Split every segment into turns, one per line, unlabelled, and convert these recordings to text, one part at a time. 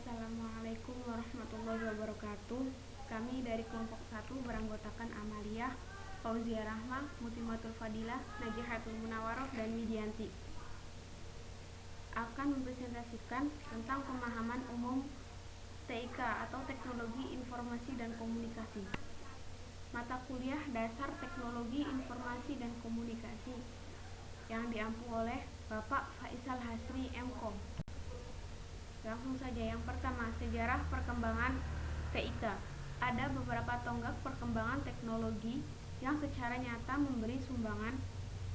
Assalamualaikum warahmatullahi wabarakatuh. Kami dari kelompok 1 beranggotakan Amalia, Fauzia Rahma, Mutimatul Fadilah, Najihatul Munawaroh, dan Widianti akan mempresentasikan tentang pemahaman umum TIK atau Teknologi Informasi dan Komunikasi. Mata kuliah Dasar Teknologi Informasi dan Komunikasi yang diampu oleh Bapak Faisal Hasri MKom. Langsung saja, yang pertama, sejarah perkembangan TIK. Ada beberapa tonggak perkembangan teknologi yang secara nyata memberi sumbangan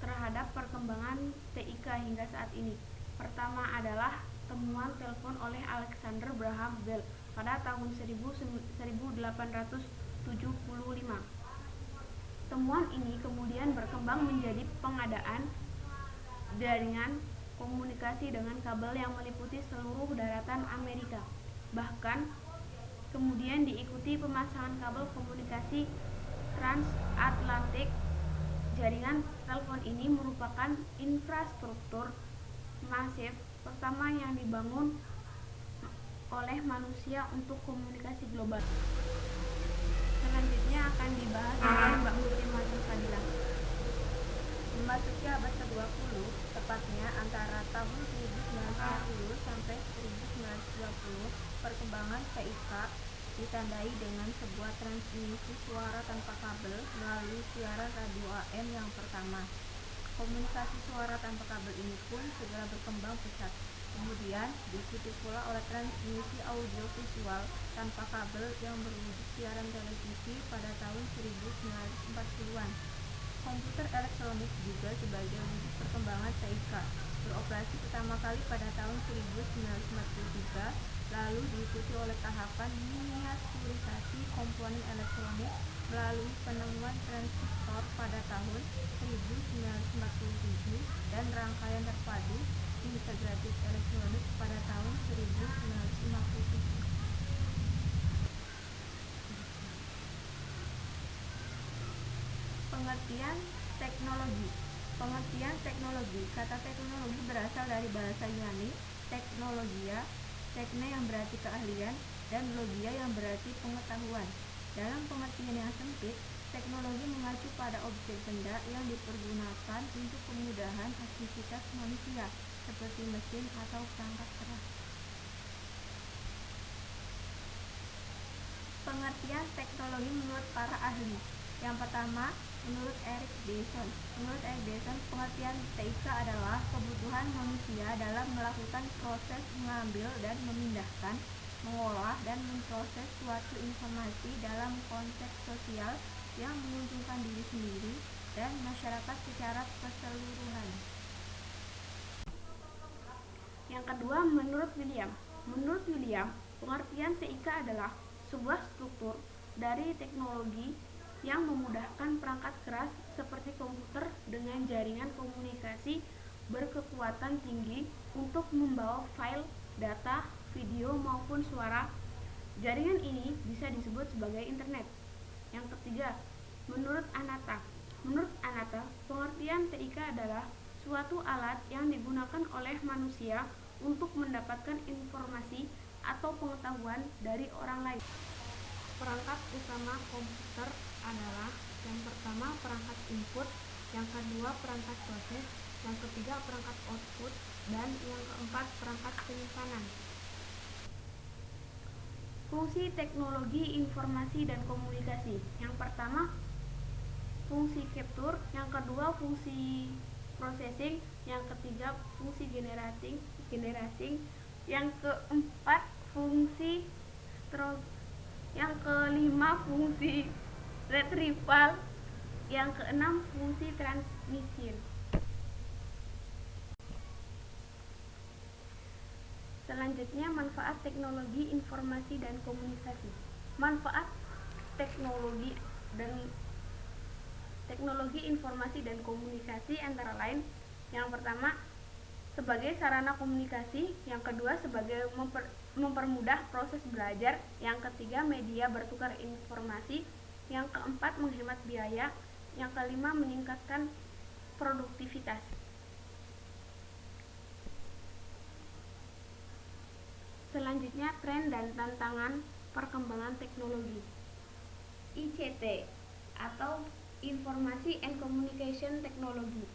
terhadap perkembangan TIK hingga saat ini. Pertama adalah temuan telepon oleh Alexander Graham Bell pada tahun 1875. Temuan ini kemudian berkembang menjadi pengadaan jaringan komunikasi dengan kabel yang meliputi seluruh daratan Amerika. Bahkan kemudian diikuti pemasangan kabel komunikasi transatlantik. Jaringan telepon ini merupakan infrastruktur masif pertama yang dibangun oleh manusia untuk komunikasi global. Selanjutnya akan dibahas oleh Mbak Mutimatul Fadilah.
Memasuki abad ke-20, tepatnya antara tahun 1910 sampai 1920, perkembangan TIK ditandai dengan sebuah transmisi suara tanpa kabel melalui siaran radio AM yang pertama. Komunikasi suara tanpa kabel ini pun segera berkembang pesat. Kemudian diikuti pula oleh transmisi audio visual tanpa kabel yang berwujud siaran televisi pada tahun 1940-an. Komputer elektronik juga sebagai wujud perkembangan TIK, beroperasi pertama kali pada tahun 1943, lalu diikuti oleh tahapan miniaturisasi komponen elektronik melalui penemuan transistor pada tahun 1947 dan rangkaian terpadu integratif elektronik pada tahun 1957. Pengertian teknologi. Pengertian teknologi. Kata teknologi berasal dari bahasa Yunani teknologia, tekne yang berarti keahlian, dan logia yang berarti pengetahuan. Dalam pengertian yang sempit, teknologi mengacu pada objek benda yang dipergunakan untuk kemudahan aktivitas manusia, seperti mesin atau perangkat keras. Pengertian teknologi menurut para ahli. Yang pertama, menurut Erik Dyson. Menurut Erik Dyson, pengertian TIK adalah kebutuhan manusia dalam melakukan proses mengambil dan memindahkan, mengolah dan memproses suatu informasi dalam konteks sosial yang menguntungkan diri sendiri dan masyarakat secara keseluruhan.
Yang kedua, menurut William. Menurut William, pengertian TIK adalah sebuah struktur dari teknologi yang memudahkan perangkat keras seperti komputer dengan jaringan komunikasi berkekuatan tinggi untuk membawa file, data, video maupun suara. Jaringan ini bisa disebut sebagai internet. Yang ketiga, menurut Anata. Menurut Anata, pengertian TIK adalah suatu alat yang digunakan oleh manusia untuk mendapatkan informasi atau pengetahuan dari orang lain.
Perangkat utama komputer adalah yang pertama perangkat input, yang kedua perangkat proses, yang ketiga perangkat output, dan yang keempat perangkat penyimpanan.
Fungsi teknologi informasi dan komunikasi. Yang pertama, fungsi capture, yang kedua fungsi processing, yang ketiga fungsi generating, yang keempat fungsi yang kelima fungsi retrieval, yang keenam fungsi transmission. Selanjutnya, manfaat teknologi informasi dan komunikasi. Manfaat teknologi informasi dan komunikasi antara lain, yang pertama sebagai sarana komunikasi, yang kedua sebagai mempermudah proses belajar, yang ketiga media bertukar informasi, yang keempat menghemat biaya, yang kelima meningkatkan produktivitas. Selanjutnya Selanjutnya, tren dan tantangan perkembangan teknologi. ICT atau Informasi and Communication Technology.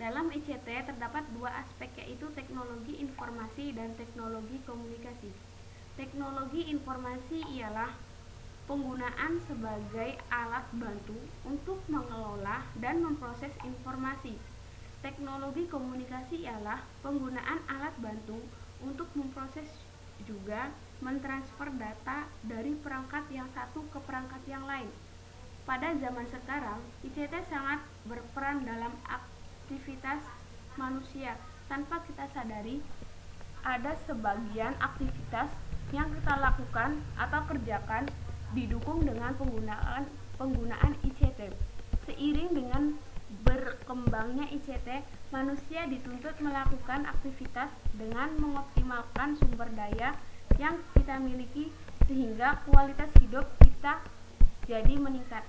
Dalam ICT terdapat dua aspek, yaitu teknologi informasi dan teknologi komunikasi. Teknologi informasi ialah penggunaan sebagai alat bantu untuk mengelola dan memproses informasi. Teknologi komunikasi ialah penggunaan alat bantu untuk memproses juga mentransfer data dari perangkat yang satu ke perangkat yang lain. Pada zaman sekarang, ICT sangat berperan dalam aktivitas manusia. Tanpa kita sadari, ada sebagian aktivitas yang kita lakukan atau kerjakan didukung dengan penggunaan ICT. Seiring dengan berkembangnya ICT, manusia dituntut melakukan aktivitas dengan mengoptimalkan sumber daya yang kita miliki sehingga kualitas hidup kita jadi meningkat.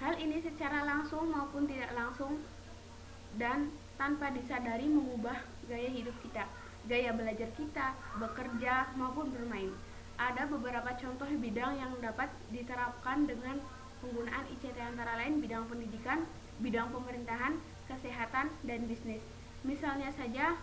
Hal ini secara langsung maupun tidak langsung dan tanpa disadari mengubah gaya hidup kita, gaya belajar kita, bekerja maupun bermain. Ada beberapa contoh bidang yang dapat diterapkan dengan penggunaan ICT, antara lain bidang pendidikan, bidang pemerintahan, kesehatan, dan bisnis. Misalnya saja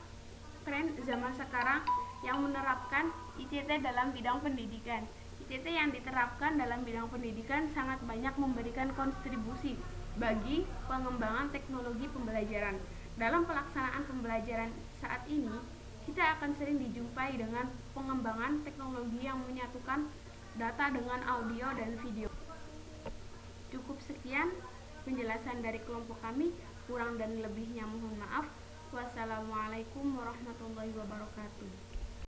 tren zaman sekarang yang menerapkan ICT dalam bidang pendidikan. ICT yang diterapkan dalam bidang pendidikan sangat banyak memberikan kontribusi bagi pengembangan teknologi pembelajaran. Dalam pelaksanaan pembelajaran saat ini, kita akan sering dijumpai dengan pengembangan teknologi yang menyatukan data dengan audio dan video. Cukup sekian penjelasan dari kelompok kami, kurang dan lebihnya mohon maaf. Wassalamualaikum warahmatullahi wabarakatuh.